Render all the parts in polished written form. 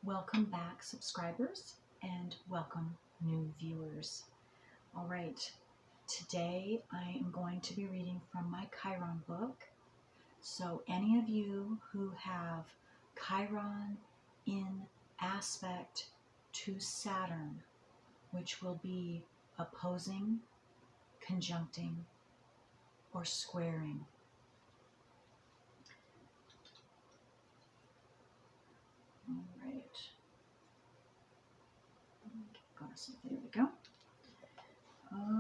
Welcome back, subscribers, and welcome, new viewers. All right, today I am going to be reading from my Chiron book. So any of you who have Chiron in aspect to Saturn, which will be opposing, conjuncting, or squaring. All right. There we go.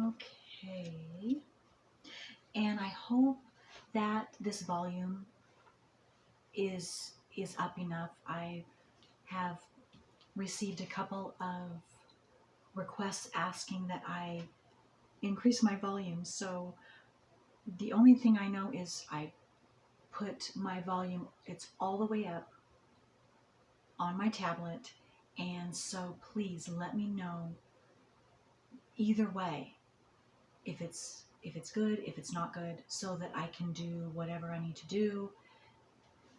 Okay. And I hope that this volume is up enough. I have received a couple of requests asking that I increase my volume. So the only thing I know is I put my volume, it's all the way up on my tablet. And so please let me know either way if it's good, if it's not good, so that I can do whatever I need to do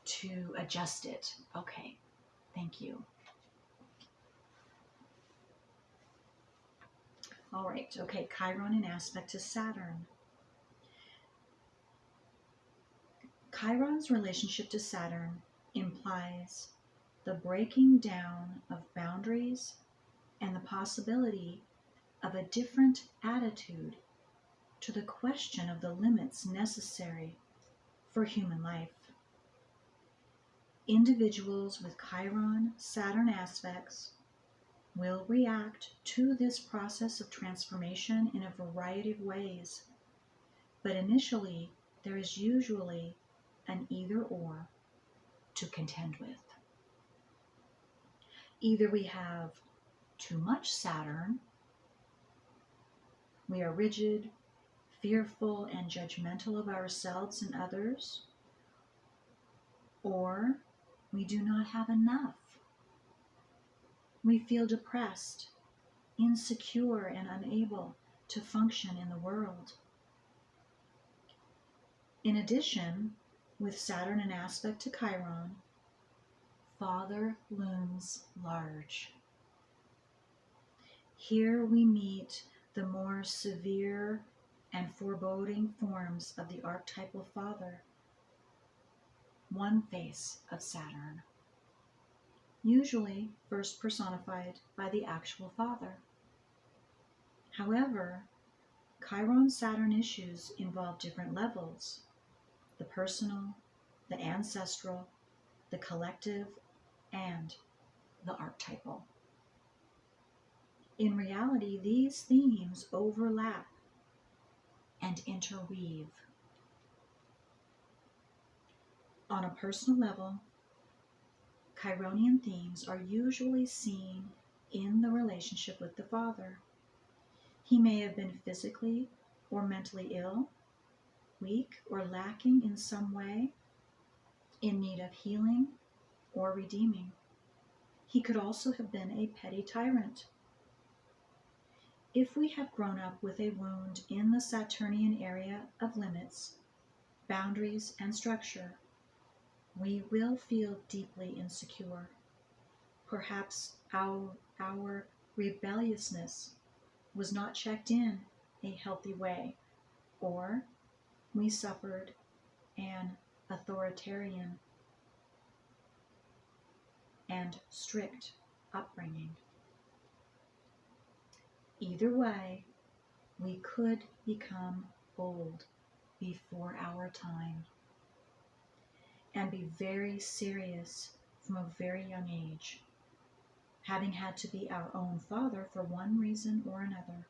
to adjust it. Okay, thank you. All right, okay, Chiron in aspect to Saturn. Chiron's relationship to Saturn implies the breaking down of boundaries and the possibility of a different attitude to the question of the limits necessary for human life. Individuals with Chiron-Saturn aspects will react to this process of transformation in a variety of ways, but initially there is usually an either-or to contend with. Either we have too much Saturn, we are rigid, fearful, and judgmental of ourselves and others, or we do not have enough. We feel depressed, insecure, and unable to function in the world. In addition, with Saturn in aspect to Chiron, Father looms large. Here we meet the more severe and foreboding forms of the archetypal Father, one face of Saturn, usually first personified by the actual Father. However, Chiron-Saturn issues involve different levels: the personal, the ancestral, the collective, and the archetypal. In reality, these themes overlap and interweave. On a personal level, Chironian themes are usually seen in the relationship with the Father. He may have been physically or mentally ill, weak or lacking in some way, in need of healing or redeeming. He could also have been a petty tyrant. If we have grown up with a wound in the Saturnian area of limits, boundaries, and structure, we will feel deeply insecure. Perhaps our rebelliousness was not checked in a healthy way, or we suffered an authoritarian and strict upbringing. Either way, we could become old before our time and be very serious from a very young age, having had to be our own father for one reason or another.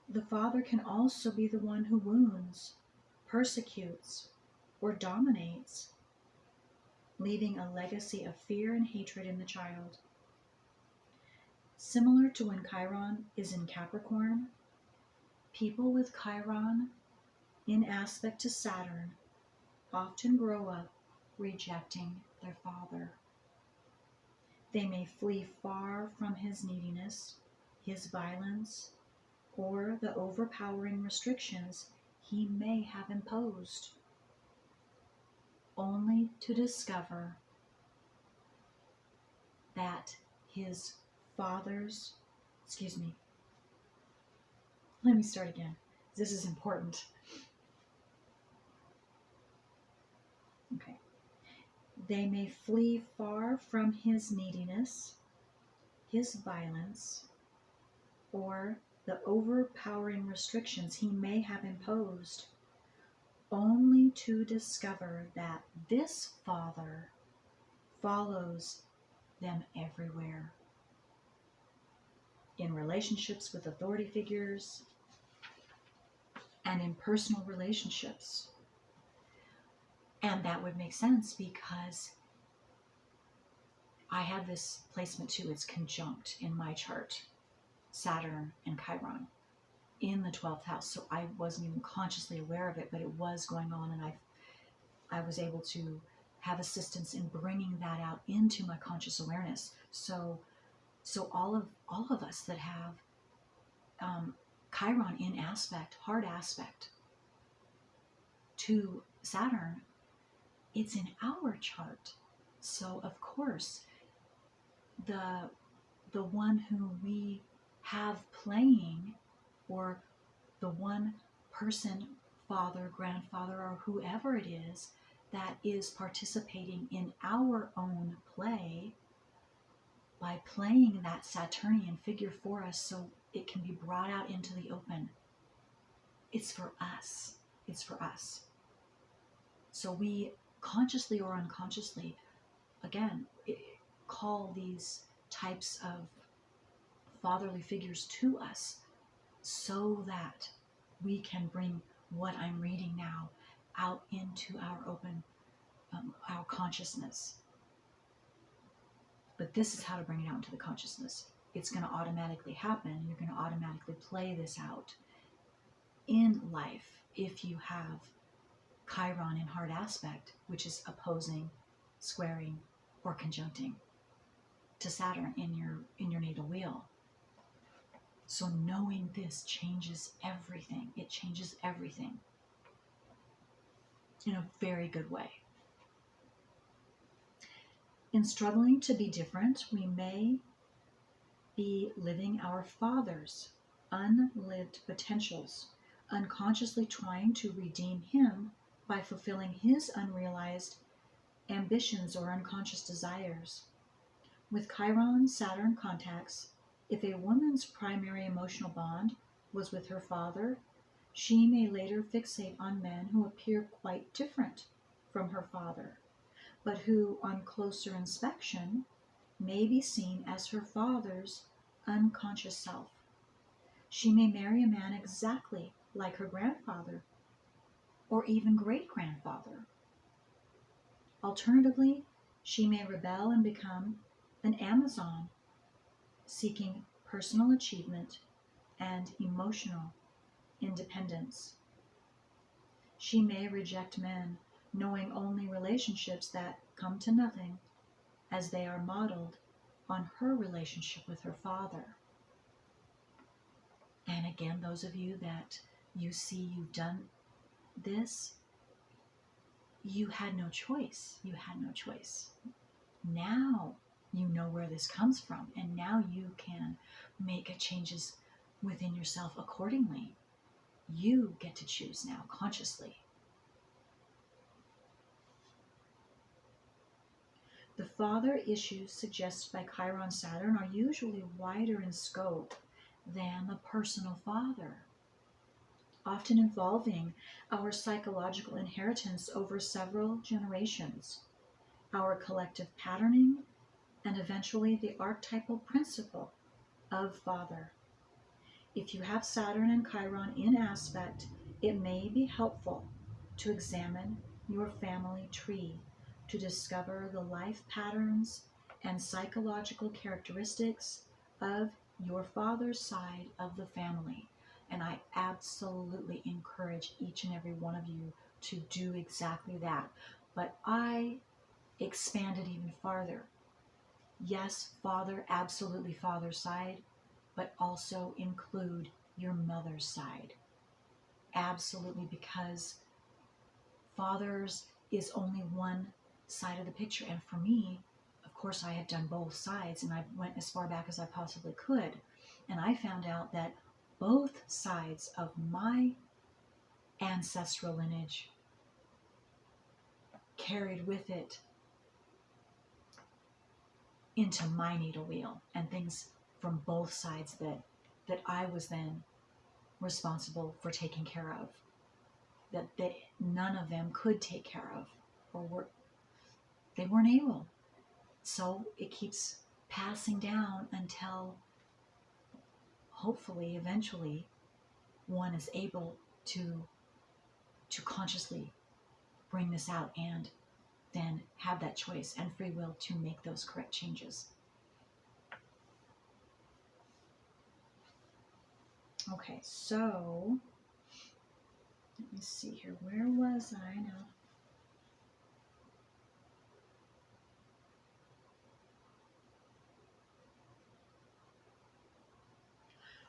The Father can also be the one who wounds, persecutes, or dominates, leaving a legacy of fear and hatred in the child. Similar to when Chiron is in Capricorn, people with Chiron in aspect to Saturn often grow up rejecting their father. They may flee far from his neediness, his violence, or the overpowering restrictions he may have imposed, only to discover that his father's, excuse me, let me start again. This is important. Okay. They may flee far from his neediness, his violence, or the overpowering restrictions he may have imposed, only to discover that this father follows them everywhere. In relationships with authority figures and in personal relationships. And that would make sense because I have this placement too. It's conjunct in my chart, Saturn and Chiron in the 12th house. So I wasn't even consciously aware of it, but it was going on, and I was able to have assistance in bringing that out into my conscious awareness. So all of us that have Chiron in aspect, hard aspect to Saturn, it's in our chart. So of course, the one who we have playing, or the one person, father, grandfather, or whoever it is that is participating in our own play by playing that Saturnian figure for us so it can be brought out into the open. It's for us. It's for us. So we consciously or unconsciously, again, call these types of fatherly figures to us so that we can bring what I'm reading now out into our open, our consciousness. But this is how to bring it out into the consciousness. It's going to automatically happen. You're going to automatically play this out in life if you have Chiron in hard aspect, which is opposing, squaring, or conjuncting to Saturn in your natal wheel. So knowing this changes everything. It changes everything in a very good way. In struggling to be different, we may be living our father's unlived potentials, unconsciously trying to redeem him by fulfilling his unrealized ambitions or unconscious desires. With Chiron Saturn contacts, if a woman's primary emotional bond was with her father, she may later fixate on men who appear quite different from her father, but who, on closer inspection, may be seen as her father's unconscious self. She may marry a man exactly like her grandfather, or even great-grandfather. Alternatively, she may rebel and become an Amazon, seeking personal achievement and emotional independence. She may reject men, knowing only relationships that come to nothing, as they are modeled on her relationship with her father. And again, those of you that you see you've done this, you had no choice. You had no choice. Now you know where this comes from, and now you can make changes within yourself accordingly. You get to choose now consciously. The father issues suggested by Chiron Saturn are usually wider in scope than the personal father, often involving our psychological inheritance over several generations, our collective patterning, and eventually the archetypal principle of father. If you have Saturn and Chiron in aspect, it may be helpful to examine your family tree to discover the life patterns and psychological characteristics of your father's side of the family. And I absolutely encourage each and every one of you to do exactly that. But I expand it even farther. Yes, father, absolutely father's side, but also include your mother's side. Absolutely, because father's is only one side of the picture. And for me, of course, I had done both sides, and I went as far back as I possibly could. And I found out that both sides of my ancestral lineage carried with it into my natal wheel, and things from both sides that I was then responsible for taking care of, that none of them could take care of, or they weren't able. So it keeps passing down until hopefully eventually one is able to consciously bring this out and then have that choice and free will to make those correct changes. Okay, so let me see here. Where was I now?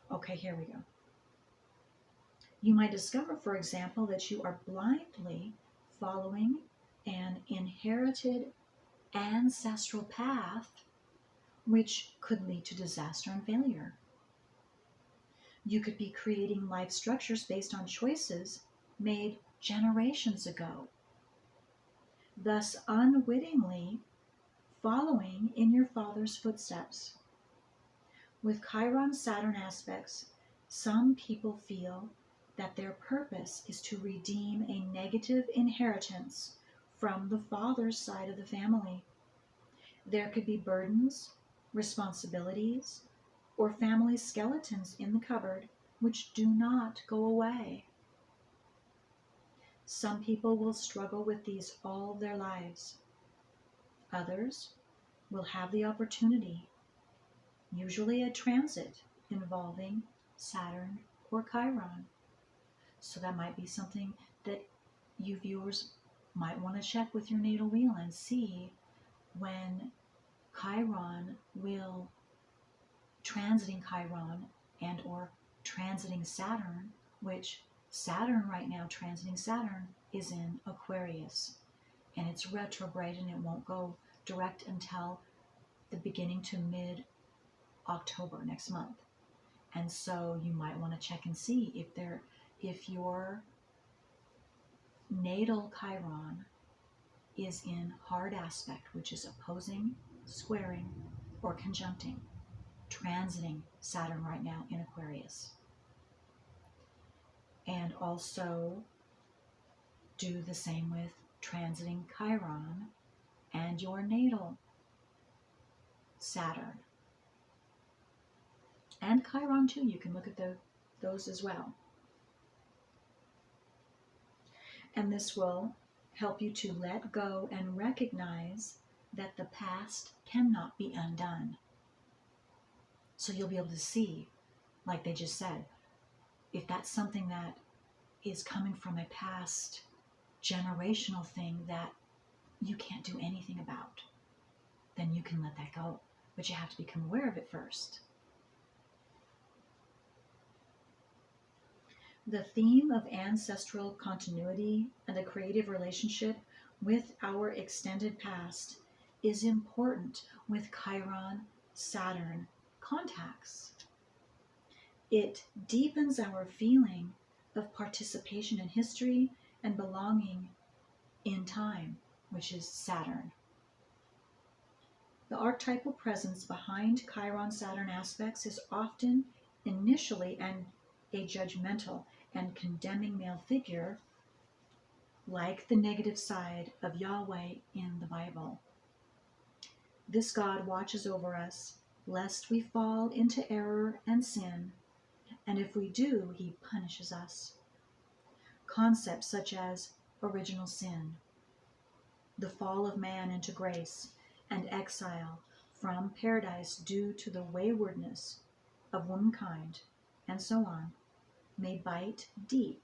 Okay, here we go. You might discover, for example, that you are blindly following an inherited ancestral path which could lead to disaster and failure. You could be creating life structures based on choices made generations ago, thus unwittingly following in your father's footsteps. With Chiron Saturn aspects, some people feel that their purpose is to redeem a negative inheritance from the father's side of the family. There could be burdens, responsibilities, or family skeletons in the cupboard which do not go away. Some people will struggle with these all their lives. Others will have the opportunity, usually a transit involving Saturn or Chiron. So that might be something that you viewers might want to check with your natal wheel and see when Chiron will transiting Chiron and or transiting Saturn, which Saturn right now transiting Saturn is in Aquarius, and it's retrograde and it won't go direct until the beginning to mid-October next month. And so you might want to check and see if your natal Chiron is in hard aspect, which is opposing, squaring, or conjuncting, transiting Saturn right now in Aquarius. And also do the same with transiting Chiron and your natal Saturn. And Chiron too, you can look at those as well. And this will help you to let go and recognize that the past cannot be undone. So you'll be able to see, like they just said, if that's something that is coming from a past generational thing that you can't do anything about, then you can let that go. But you have to become aware of it first. The theme of ancestral continuity and a creative relationship with our extended past is important with Chiron Saturn contacts. It deepens our feeling of participation in history and belonging in time, which is Saturn. The archetypal presence behind Chiron Saturn aspects is often initially a judgmental and condemning male figure, like the negative side of Yahweh in the Bible. This God watches over us, lest we fall into error and sin, and if we do, he punishes us. Concepts such as original sin, the fall of man into grace, and exile from paradise due to the waywardness of womankind, and so on, may bite deep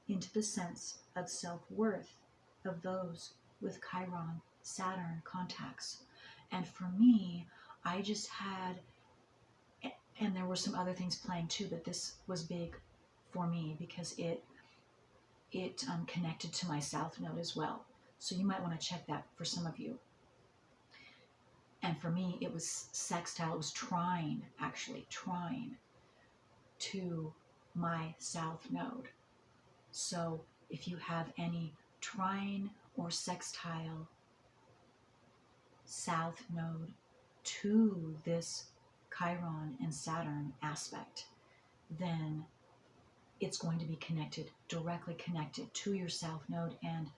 into the sense of self-worth of those with Chiron Saturn contacts. And for me, I just had, and there were some other things playing too, but this was big for me because it connected to my South Node as well. So you might want to check that for some of you. And for me, it was sextile. It was trine, actually, trine to my south node. So if you have any trine or sextile south node to this Chiron and Saturn aspect, then it's going to be connected, directly connected to your south node, and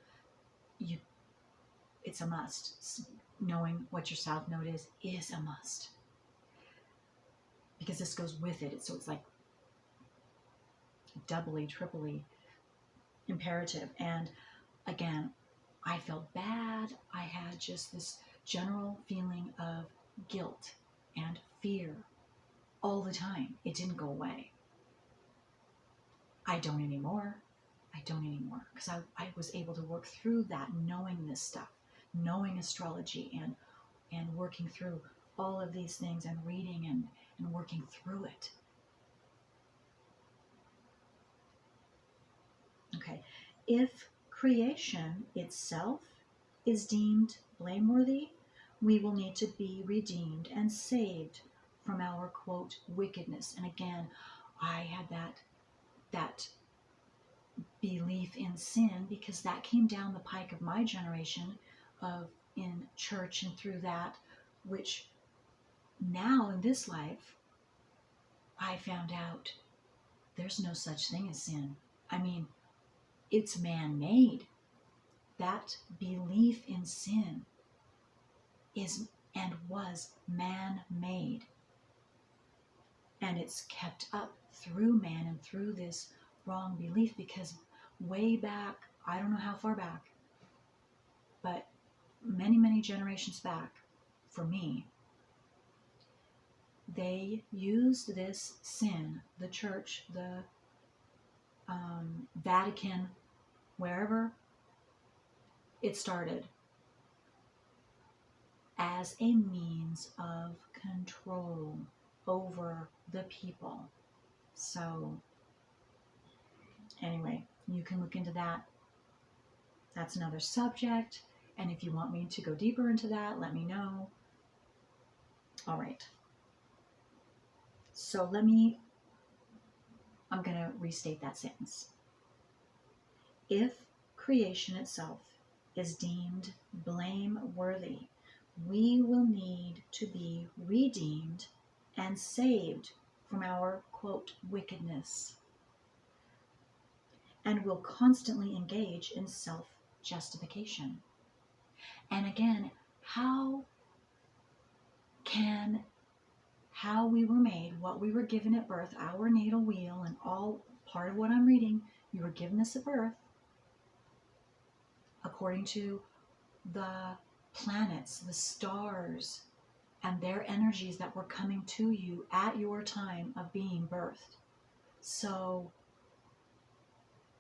it's a must. Knowing what your south node is a must, because this goes with it. So it's like doubly, triply imperative. And again, I felt bad. I had just this general feeling of guilt and fear all the time. It didn't go away. I don't anymore. Because I was able to work through that, knowing this stuff, knowing astrology, and working through all of these things, and reading and working through it. Okay, if creation itself is deemed blameworthy, we will need to be redeemed and saved from our, quote, wickedness. And again, I had that belief in sin, because that came down the pike of my generation of in church and through that, which now in this life, I found out there's no such thing as sin. I mean, it's man-made. That belief in sin is and was man-made. And it's kept up through man and through this wrong belief, because way back, I don't know how far back, but many, many generations back, for me, they used this sin, the church, the Vatican, wherever it started, as a means of control over the people. So anyway, you can look into that. That's another subject. And if you want me to go deeper into that, let me know. All right. So I'm going to restate that sentence. If creation itself is deemed blameworthy, we will need to be redeemed and saved from our, quote, wickedness, and will constantly engage in self-justification. And again, how we were made, what we were given at birth, our natal wheel, and all part of what I'm reading, you were given this at birth according to the planets, the stars, and their energies that were coming to you at your time of being birthed. So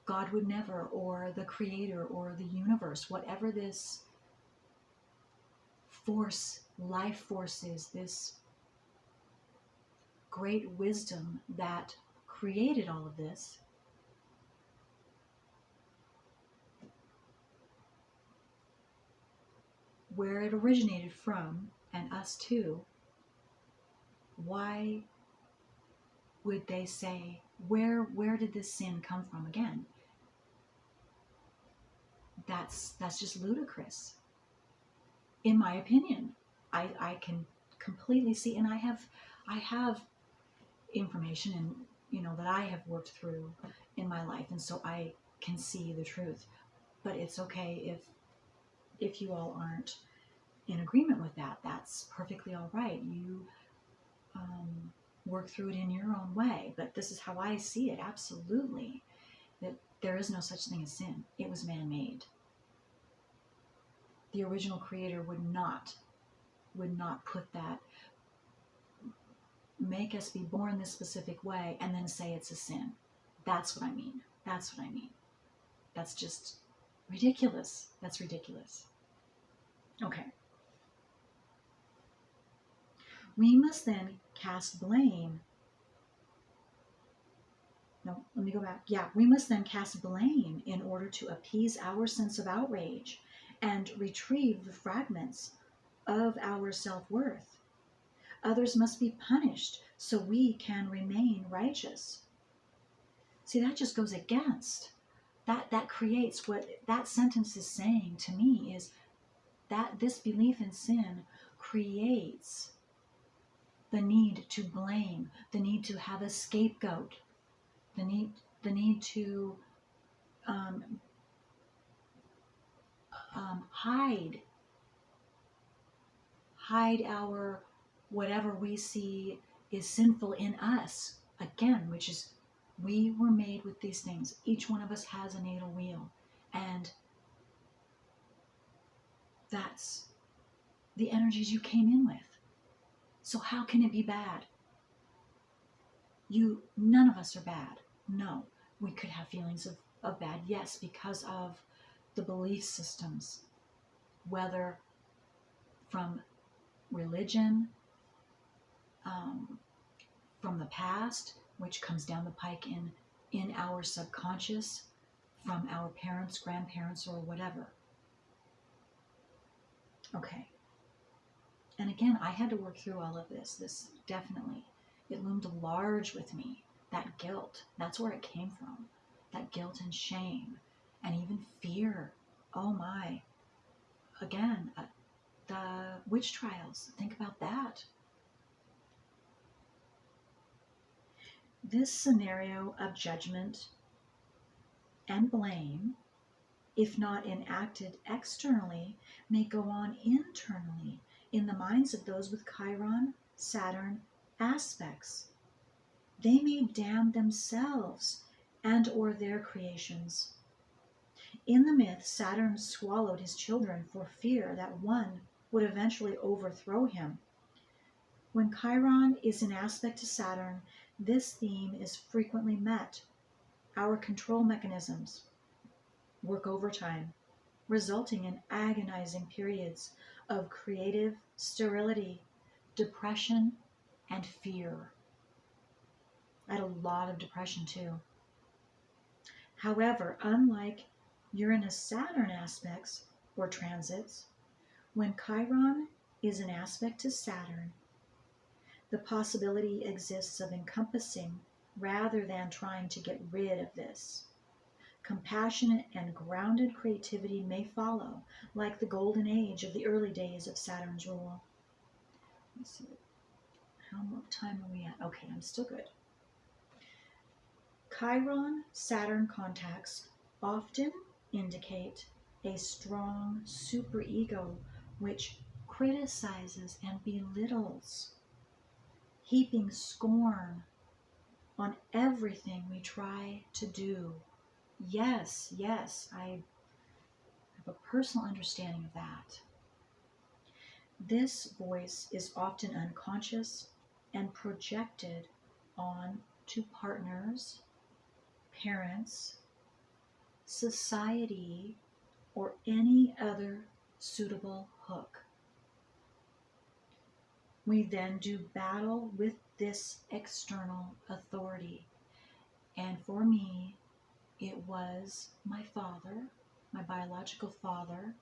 God would never, or the creator, or the universe, whatever this force, life force is, this great wisdom that created all of this, where it originated from, and us too, why would they say, where did this sin come from again? That's just ludicrous, in my opinion. I can completely see, and I have information, and that I have worked through in my life, and so I can see the truth. But it's okay if you all aren't in agreement with that. That's perfectly all right. You work through it in your own way. But this is how I see it, absolutely. That there is no such thing as sin. It was man-made. The original creator would not put that, make us be born this specific way, and then say it's a sin. That's what I mean. That's just ridiculous. That's ridiculous. Okay. We must then cast blame. No, let me go back. Yeah, we must then cast blame in order to appease our sense of outrage and retrieve the fragments of our self-worth. Others must be punished so we can remain righteous. See, that just goes against. That creates what that sentence is saying to me is that this belief in sin creates the need to blame, the need to have a scapegoat, the need to um, hide our whatever we see is sinful in us, again, which is we were made with these things. Each one of us has a natal wheel, and that's the energies you came in with. So how can it be bad? None of us are bad. No, we could have feelings of bad, yes, because of the belief systems, whether from religion, from the past, which comes down the pike in our subconscious, from our parents, grandparents, or whatever. Okay. And again, I had to work through all of this. This definitely, it loomed large with me. That guilt, that's where it came from. That guilt and shame, and even fear. Oh my. Again, the witch trials, think about that. This scenario of judgment and blame, if not enacted externally, may go on internally in the minds of those with Chiron, Saturn aspects. They may damn themselves and or their creations. In the myth, Saturn swallowed his children for fear that one would eventually overthrow him. When Chiron is in aspect to Saturn, this theme is frequently met. Our control mechanisms work overtime, resulting in agonizing periods of creative sterility, depression, and fear. I had a lot of depression too. However, unlike Uranus-Saturn aspects or transits, when Chiron is an aspect to Saturn, the possibility exists of encompassing rather than trying to get rid of this. Compassionate and grounded creativity may follow, like the golden age of the early days of Saturn's rule. Let's see. How much time are we at? Okay, I'm still good. Chiron-Saturn contacts often indicate a strong superego which criticizes and belittles, heaping scorn on everything we try to do. Yes, I have a personal understanding of that. This voice is often unconscious and projected on to partners, parents, society, or any other suitable hook. We then do battle with this external authority. And for me, it was my father, my biological father,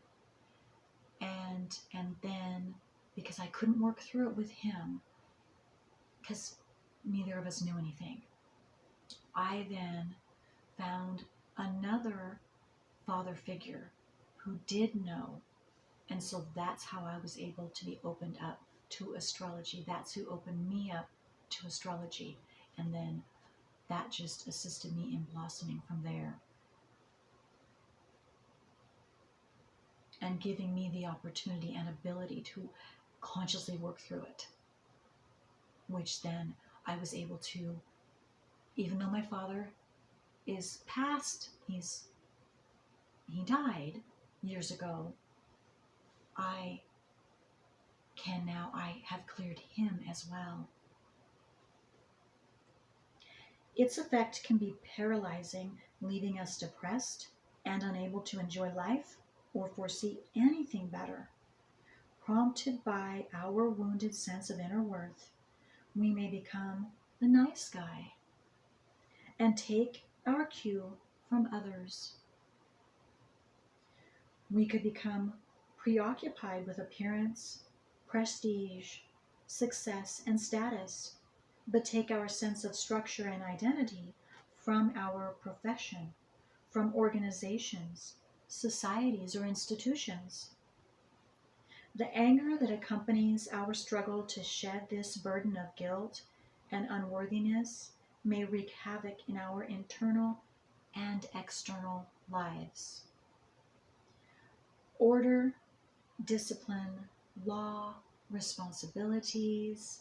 and then because I couldn't work through it with him, because neither of us knew anything, I then found another father figure who did know. And so that's how I was able to be opened up to astrology. That's who opened me up to astrology. And then that just assisted me in blossoming from there. And giving me the opportunity and ability to consciously work through it. Which then I was able to, even though my father is past, he died years ago, I have cleared him as well. Its effect can be paralyzing, leaving us depressed and unable to enjoy life or foresee anything better. Prompted by our wounded sense of inner worth, we may become the nice guy and take our cue from others. We could become preoccupied with appearance prestige, success, and status, but take our sense of structure and identity from our profession, from organizations, societies, or institutions. The anger that accompanies our struggle to shed this burden of guilt and unworthiness may wreak havoc in our internal and external lives. Order, discipline, law, responsibilities,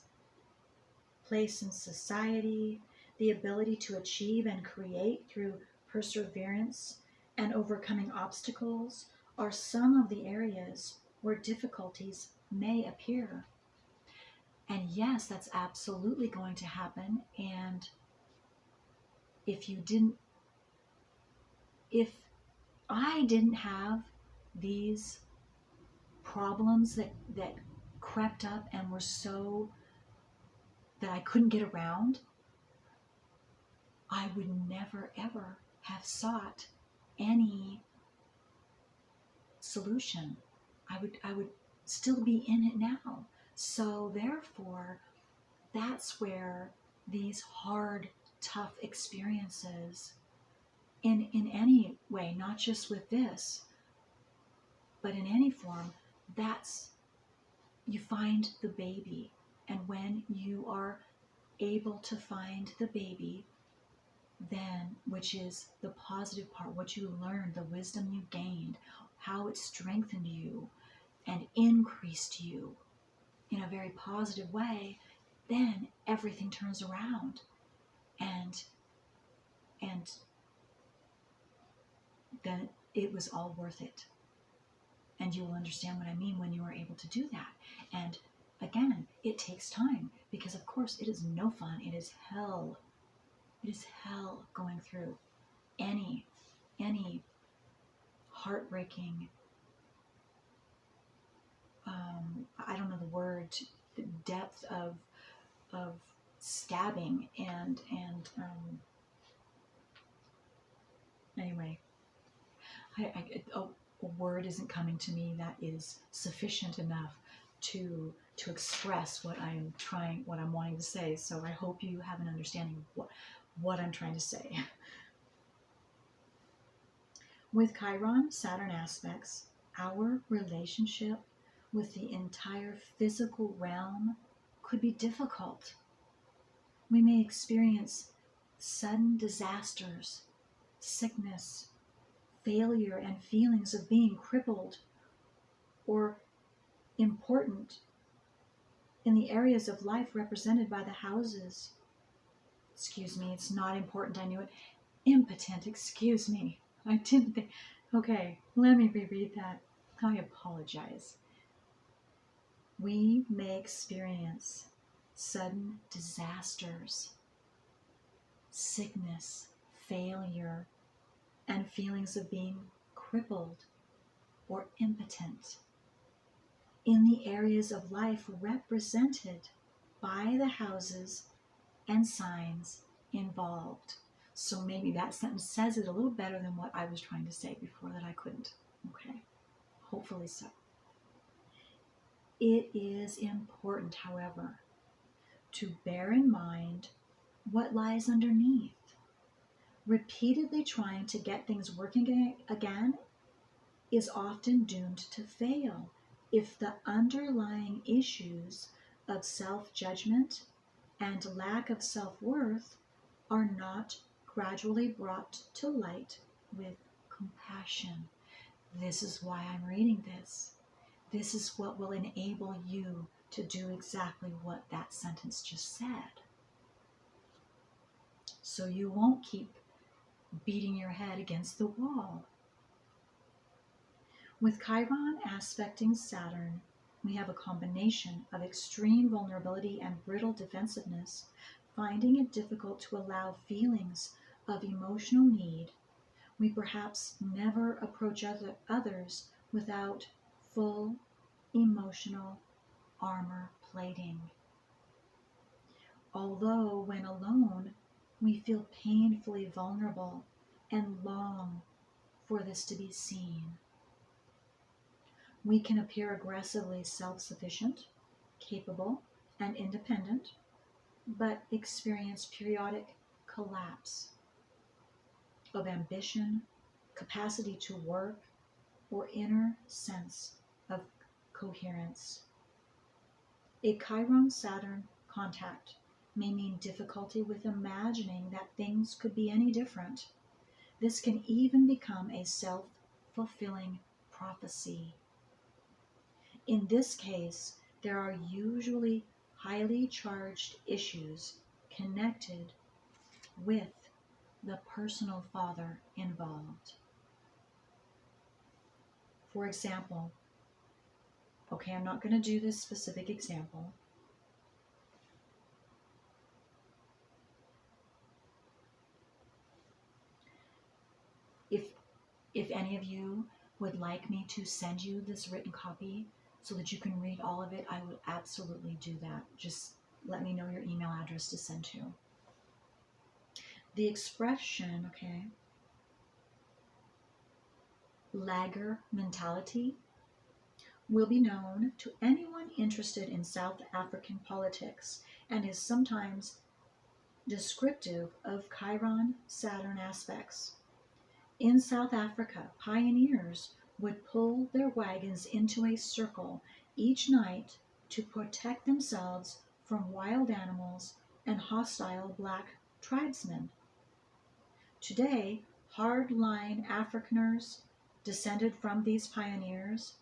place in society, the ability to achieve and create through perseverance and overcoming obstacles are some of the areas where difficulties may appear. And yes, that's absolutely going to happen. And if I didn't have these problems that crept up and were so that I couldn't get around, I would never ever have sought any solution. I would still be in it now. So therefore, that's where these hard, tough experiences in any way, not just with this, but in any form, that's you find the baby. And when you are able to find the baby, then, which is the positive part, what you learned, the wisdom you gained, how it strengthened you and increased you in a very positive way, then everything turns around and then it was all worth it. And you will understand what I mean when you are able to do that. And again, it takes time because of course it is no fun. It is hell. It is hell going through any heartbreaking, I don't know the word, the depth of stabbing and anyway, a word isn't coming to me that is sufficient enough to express what I'm wanting to say. So I hope you have an understanding of what I'm trying to say. With Chiron, Saturn aspects, our relationship with the entire physical realm could be difficult. We may experience sudden disasters, sickness, failure, and feelings of being crippled or important in the areas of life represented by the houses. Excuse me, it's not important, I knew it. Impotent, excuse me. I didn't think. Okay, let me reread that. I apologize. We may experience sudden disasters, sickness, failure, and feelings of being crippled or impotent in the areas of life represented by the houses and signs involved. So maybe that sentence says it a little better than what I was trying to say before that I couldn't. Okay, hopefully so. It is important, however, to bear in mind what lies underneath. Repeatedly trying to get things working again is often doomed to fail if the underlying issues of self-judgment and lack of self-worth are not gradually brought to light with compassion. This is why I'm reading this. This is what will enable you to do exactly what that sentence just said. So you won't keep beating your head against the wall. With Chiron aspecting Saturn, we have a combination of extreme vulnerability and brittle defensiveness, finding it difficult to allow feelings of emotional need. We perhaps never approach others without full emotional armor plating. Although when alone, we feel painfully vulnerable and long for this to be seen. We can appear aggressively self-sufficient capable and independent, but experience periodic collapse of ambition, capacity to work, or inner sense of coherence. A Chiron-Saturn contact may mean difficulty with imagining that things could be any different. This can even become a self-fulfilling prophecy. In this case, there are usually highly charged issues connected with the personal father involved. For example, okay, I'm not going to do this specific example. If any of you would like me to send you this written copy so that you can read all of it, I would absolutely do that. Just let me know your email address to send to. The expression, okay, lagger mentality will be known to anyone interested in South African politics and is sometimes descriptive of Chiron-Saturn aspects. In South Africa, pioneers would pull their wagons into a circle each night to protect themselves from wild animals and hostile black tribesmen. Today, hard-line Afrikaners descended from these pioneers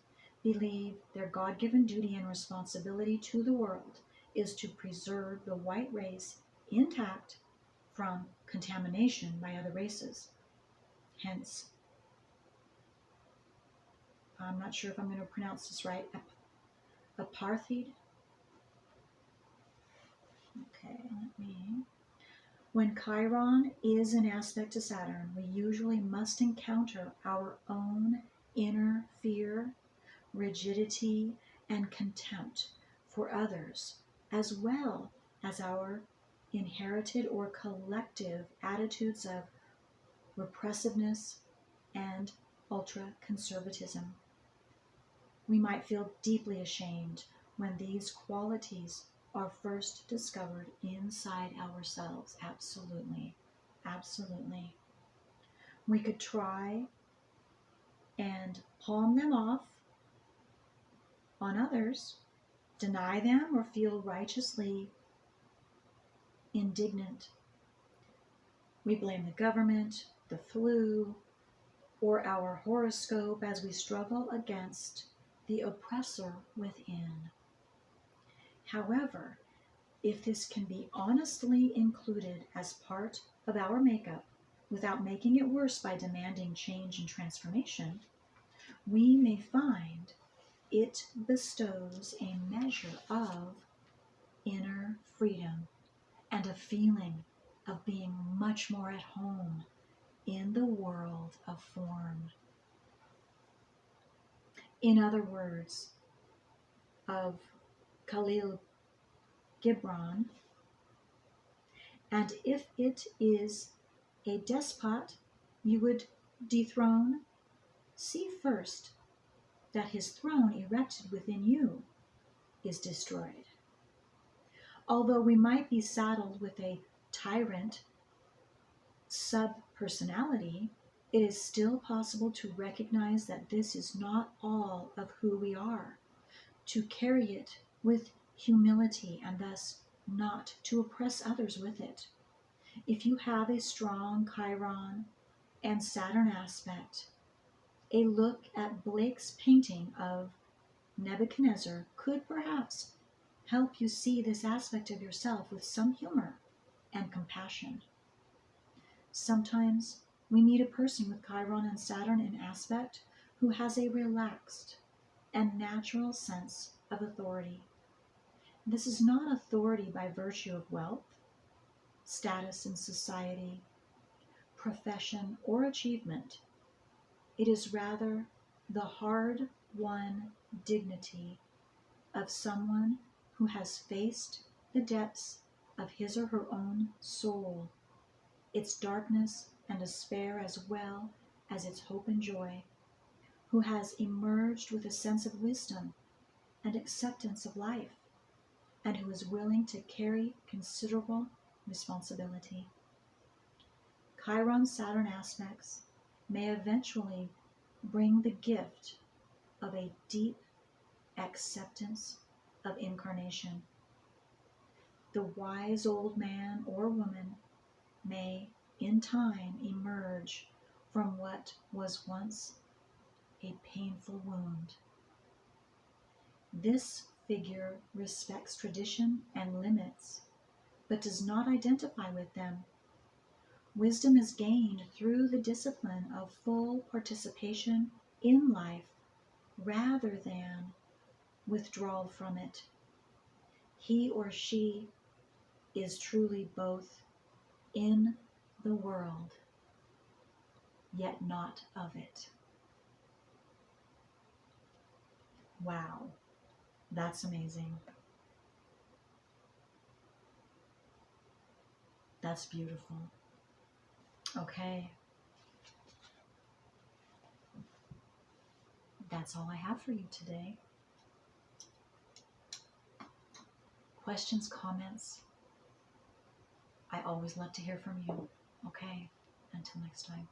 believe their God-given duty and responsibility to the world is to preserve the white race intact from contamination by other races. Hence, I'm not sure if I'm going to pronounce this right, apartheid. Okay, when Chiron is an aspect to Saturn, we usually must encounter our own inner fear, rigidity, and contempt for others, as well as our inherited or collective attitudes of repressiveness and ultra-conservatism. We might feel deeply ashamed when these qualities are first discovered inside ourselves. Absolutely. Absolutely. We could try and palm them off on others, deny them, or feel righteously indignant. We blame the government, the flu, or our horoscope as we struggle against the oppressor within. However, if this can be honestly included as part of our makeup without making it worse by demanding change and transformation, we may find it bestows a measure of inner freedom and a feeling of being much more at home in the world of form. In other words, of Khalil Gibran, and if it is a despot you would dethrone, see first that his throne erected within you is destroyed. Although we might be saddled with a tyrant sub-personality, it is still possible to recognize that this is not all of who we are, to carry it with humility and thus not to oppress others with it. If you have a strong Chiron and Saturn aspect, a look at Blake's painting of Nebuchadnezzar could perhaps help you see this aspect of yourself with some humor and compassion. Sometimes we meet a person with Chiron and Saturn in aspect who has a relaxed and natural sense of authority. This is not authority by virtue of wealth, status in society, profession, or achievement. It is rather the hard-won dignity of someone who has faced the depths of his or her own soul, its darkness and despair as well as its hope and joy, who has emerged with a sense of wisdom and acceptance of life, and who is willing to carry considerable responsibility. Chiron Saturn aspects may eventually bring the gift of a deep acceptance of incarnation. The wise old man or woman may, in time, emerge from what was once a painful wound. This figure respects tradition and limits, but does not identify with them. Wisdom is gained through the discipline of full participation in life rather than withdrawal from it. He or she is truly both in the world, yet not of it. Wow, that's amazing. That's beautiful. Okay. That's all I have for you today. Questions, comments? I always love to hear from you. Okay, until next time.